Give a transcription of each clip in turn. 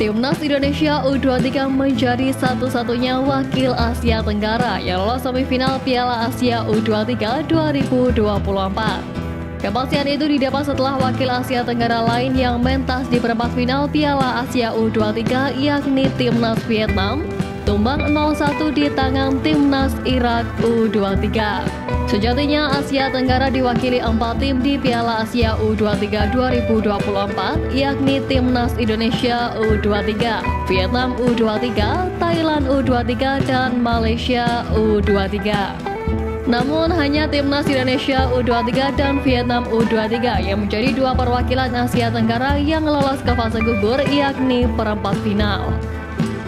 Timnas Indonesia U23 menjadi satu-satunya wakil Asia Tenggara yang lolos semifinal Piala Asia U23 2024. Kepastian itu didapat setelah wakil Asia Tenggara lain yang mentas di perempat final Piala Asia U23 yakni Timnas Vietnam tumbang 0-1 di tangan Timnas Irak U23. Sejatinya Asia Tenggara diwakili 4 tim di Piala Asia U23 2024 yakni Timnas Indonesia U23, Vietnam U23, Thailand U23, dan Malaysia U23. Namun hanya Timnas Indonesia U23 dan Vietnam U23 yang menjadi dua perwakilan Asia Tenggara yang lolos ke fase gugur yakni perempat final.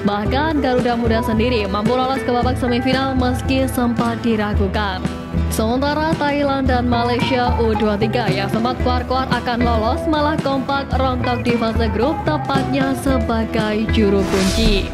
Bahkan Garuda Muda sendiri mampu lolos ke babak semifinal meski sempat diragukan. Sementara Thailand dan Malaysia U23 yang sempat kuar-kuar akan lolos malah kompak rontok di fase grup tepatnya sebagai juru kunci.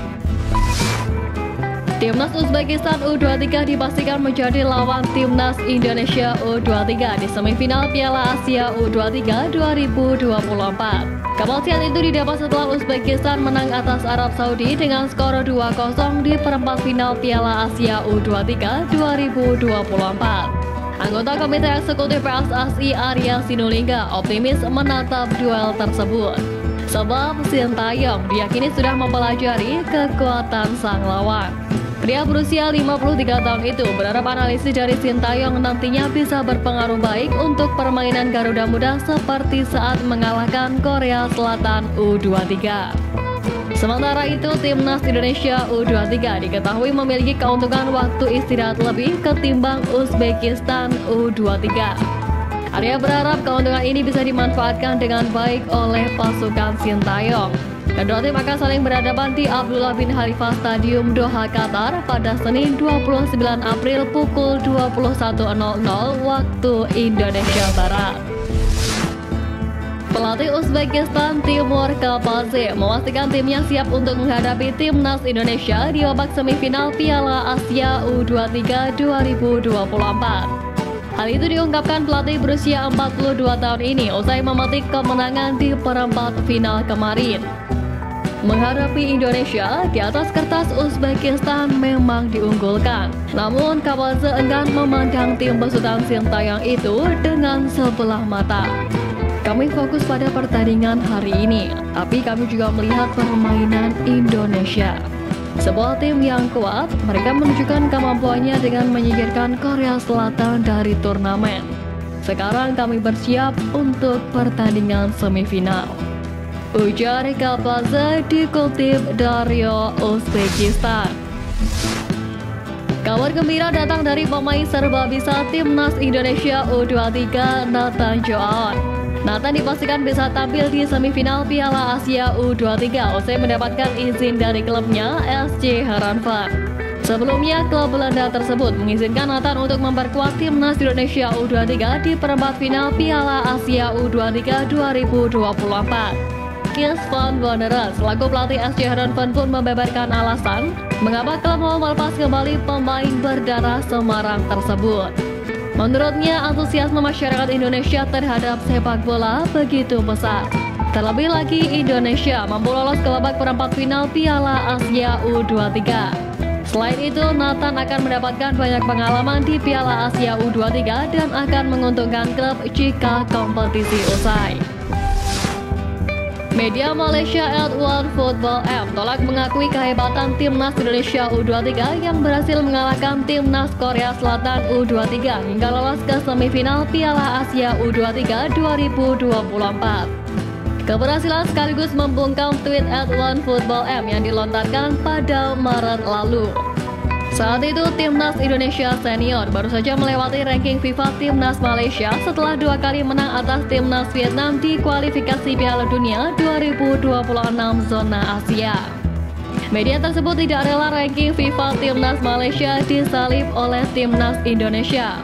Timnas Uzbekistan U23 dipastikan menjadi lawan Timnas Indonesia U23 di semifinal Piala Asia U23 2024. Kepastian itu didapat setelah Uzbekistan menang atas Arab Saudi dengan skor 2-0 di perempat final Piala Asia U23 2024. Anggota Komite Eksekutif PSSI Arya Sinulinga optimis menatap duel tersebut. Sebab Sintayong diyakini sudah mempelajari kekuatan sang lawan. Pria berusia 53 tahun itu berharap analisis dari Sintayong nantinya bisa berpengaruh baik untuk permainan Garuda Muda seperti saat mengalahkan Korea Selatan U23. Sementara itu, Timnas Indonesia U23 diketahui memiliki keuntungan waktu istirahat lebih ketimbang Uzbekistan U23. Arya berharap keuntungan ini bisa dimanfaatkan dengan baik oleh pasukan Sintayong. Kedua tim akan saling berhadapan di Abdullah bin Khalifah Stadium Doha, Qatar pada Senin 29 April pukul 21.00 waktu Indonesia Barat. Pelatih Uzbekistan Timur Kapadze memastikan timnya siap untuk menghadapi Timnas Indonesia di babak semifinal Piala Asia U23 2024. Hal itu diungkapkan pelatih berusia 42 tahun ini usai memetik kemenangan di perempat final kemarin. Menghadapi Indonesia, di atas kertas Uzbekistan memang diunggulkan. Namun Kapadze enggan memandang tim besutan Sintayong itu dengan sebelah mata. Kami fokus pada pertandingan hari ini, tapi kami juga melihat permainan Indonesia. Sebuah tim yang kuat, mereka menunjukkan kemampuannya dengan menyingkirkan Korea Selatan dari turnamen. Sekarang kami bersiap untuk pertandingan semifinal, ujar Kapadze dikutip dari Uzbekistan. Kabar gembira datang dari pemain serba bisa Timnas Indonesia U23 Nathan Joaon. Nathan dipastikan bisa tampil di semifinal Piala Asia U23 usai mendapatkan izin dari klubnya SC Heerenveen. Sebelumnya, klub Belanda tersebut mengizinkan Nathan untuk memperkuat Timnas Indonesia U23 di perempat final Piala Asia U23 2024. Kees van Wonderen selaku pelatih SC Heerenveen pun membeberkan alasan mengapa klub mau melepas kembali pemain berdarah Semarang tersebut. Menurutnya, antusiasme masyarakat Indonesia terhadap sepak bola begitu besar. Terlebih lagi, Indonesia mampu lolos ke babak perempat final Piala Asia U23. Selain itu, Nathan akan mendapatkan banyak pengalaman di Piala Asia U23 dan akan menguntungkan klub jika kompetisi usai. Media Malaysia L1 Football M tolak mengakui kehebatan Timnas Indonesia U23 yang berhasil mengalahkan Timnas Korea Selatan U23 hingga lolos ke semifinal Piala Asia U23 2024. Keberhasilan sekaligus membungkam tweet L1 Football M yang dilontarkan pada Maret lalu. Saat itu, Timnas Indonesia Senior baru saja melewati ranking FIFA Timnas Malaysia setelah 2 kali menang atas Timnas Vietnam di kualifikasi Piala Dunia 2026 zona Asia. Media tersebut tidak rela ranking FIFA Timnas Malaysia disalip oleh Timnas Indonesia.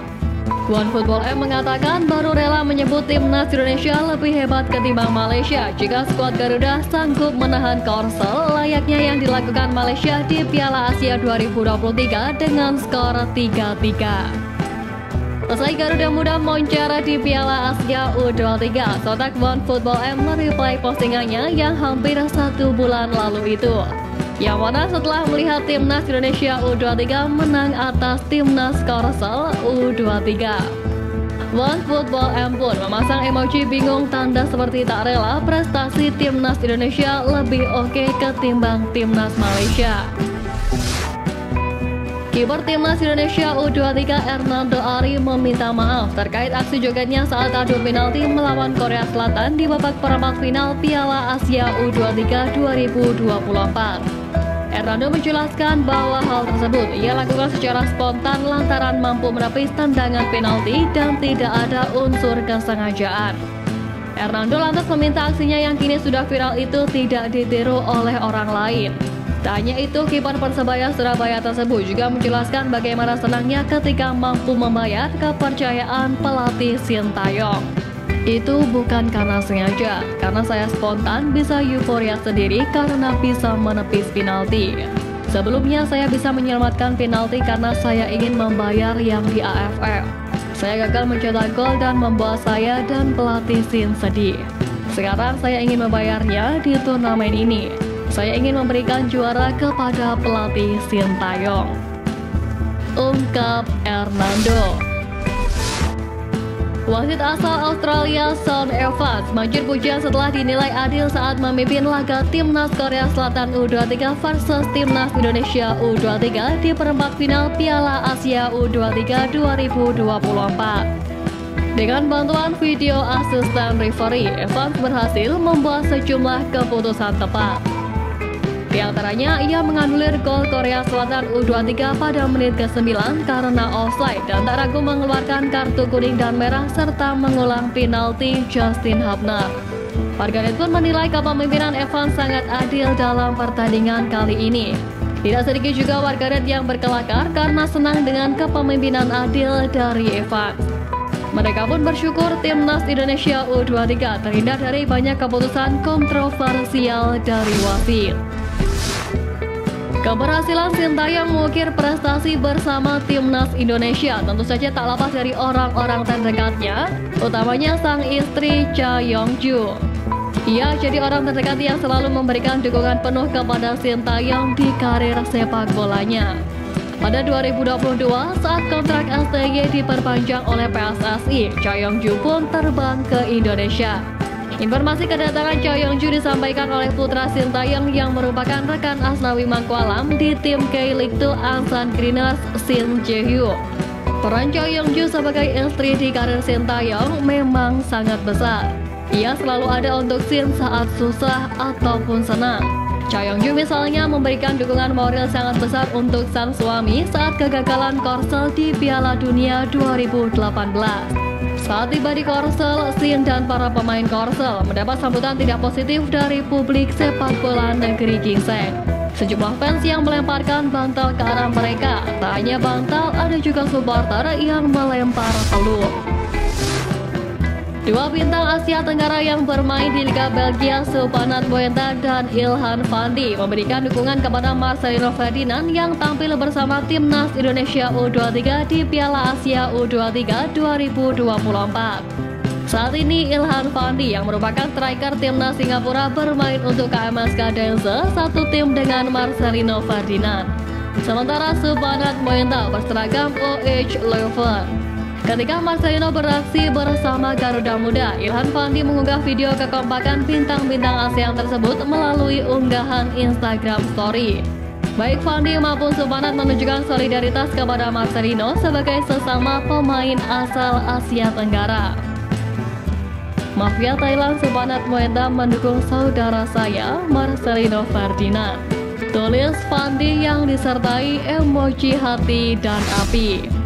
One Football M mengatakan baru rela menyebut Timnas Indonesia lebih hebat ketimbang Malaysia jika skuad Garuda sanggup menahan Korsel layaknya yang dilakukan Malaysia di Piala Asia 2023 dengan skor 3-3. Usai Garuda Muda moncer di Piala Asia U23, sontak OneFootball mereply postingannya yang hampir 1 bulan lalu itu. Yang mana setelah melihat Timnas Indonesia U23 menang atas Timnas Korsel U23. OneFootball pun memasang emoji bingung tanda seperti tak rela prestasi Timnas Indonesia lebih oke ketimbang Timnas Malaysia. Kiper Timnas Indonesia U23 Hernando Ari meminta maaf terkait aksi jogetnya saat adu penalti melawan Korea Selatan di babak perempat final Piala Asia U23 2024. Hernando menjelaskan bahwa hal tersebut ia lakukan secara spontan lantaran mampu menepis tendangan penalti dan tidak ada unsur kesengajaan. Hernando lantas meminta aksinya yang kini sudah viral itu tidak ditiru oleh orang lain. Tak hanya itu, kiper Persebaya Surabaya tersebut juga menjelaskan bagaimana senangnya ketika mampu membayar kepercayaan pelatih Sintayong. Itu bukan karena sengaja, karena saya spontan bisa euforia sendiri karena bisa menepis penalti. Sebelumnya saya bisa menyelamatkan penalti karena saya ingin membayar yang di AFF. Saya gagal mencetak gol dan membuat saya dan pelatih Sin sedih. Sekarang saya ingin membayarnya di turnamen ini. Saya ingin memberikan juara kepada pelatih Sintayong, ungkap Hernando. Wasit asal Australia Shaun Evans manjur pujian setelah dinilai adil saat memimpin laga Timnas Korea Selatan U23 versus Timnas Indonesia U23 di perempat final Piala Asia U23 2024. Dengan bantuan video asisten referee, Evans berhasil membuat sejumlah keputusan tepat. Di antaranya, ia menganulir gol Korea Selatan U23 pada menit ke-9 karena offside dan tak ragu mengeluarkan kartu kuning dan merah serta mengulang penalti Justin Hubner. Warganet pun menilai kepemimpinan Evans sangat adil dalam pertandingan kali ini. Tidak sedikit juga warganet yang berkelakar karena senang dengan kepemimpinan adil dari Evans. Mereka pun bersyukur Timnas Indonesia U23 terhindar dari banyak keputusan kontroversial dari wasit. Keberhasilan Sintayong mengukir prestasi bersama Timnas Indonesia tentu saja tak lepas dari orang-orang terdekatnya, utamanya sang istri Cha Yong-ju. Ia jadi orang terdekat yang selalu memberikan dukungan penuh kepada Sintayong di karir sepak bolanya. Pada 2022, saat kontrak STY diperpanjang oleh PSSI, Cha Yong-ju pun terbang ke Indonesia. Informasi kedatangan Cha Yong-ju disampaikan oleh putra Sintayong yang merupakan rekan Asnawi Mangkualam di tim K-League 2 Ansan Greeners, Shin Jae-hyo. Peran Cha Yong-ju sebagai istri di karir Sintayong memang sangat besar. Ia selalu ada untuk Shin saat susah ataupun senang. Cha Yong-ju misalnya memberikan dukungan moral sangat besar untuk sang suami saat kegagalan Korsel di Piala Dunia 2018. Saat tiba di Korsel, Shin dan para pemain Korsel mendapat sambutan tidak positif dari publik sepak bola negeri gingseng. Sejumlah fans yang melemparkan bantal ke arah mereka. Tak hanya bantal, ada juga supporter yang melempar telur. Dua bintang Asia Tenggara yang bermain di Liga Belgia, Supanat Moenta dan Ilhan Fandi memberikan dukungan kepada Marcelino Ferdinand yang tampil bersama Timnas Indonesia U23 di Piala Asia U23 2024. Saat ini Ilhan Fandi yang merupakan striker Timnas Singapura bermain untuk KMS Cadense, satu tim dengan Marcelino Ferdinand. Sementara Supanat Moenta berseragam OH Leuven. Ketika Marcelino beraksi bersama Garuda Muda, Ilhan Fandi mengunggah video kekompakan bintang-bintang ASEAN tersebut melalui unggahan Instagram Story. Baik Fandi maupun Supanat menunjukkan solidaritas kepada Marcelino sebagai sesama pemain asal Asia Tenggara. Mafia Thailand Supanat Moenta mendukung saudara saya, Marcelino Ferdinand. Tulis Fandi yang disertai emoji hati dan api.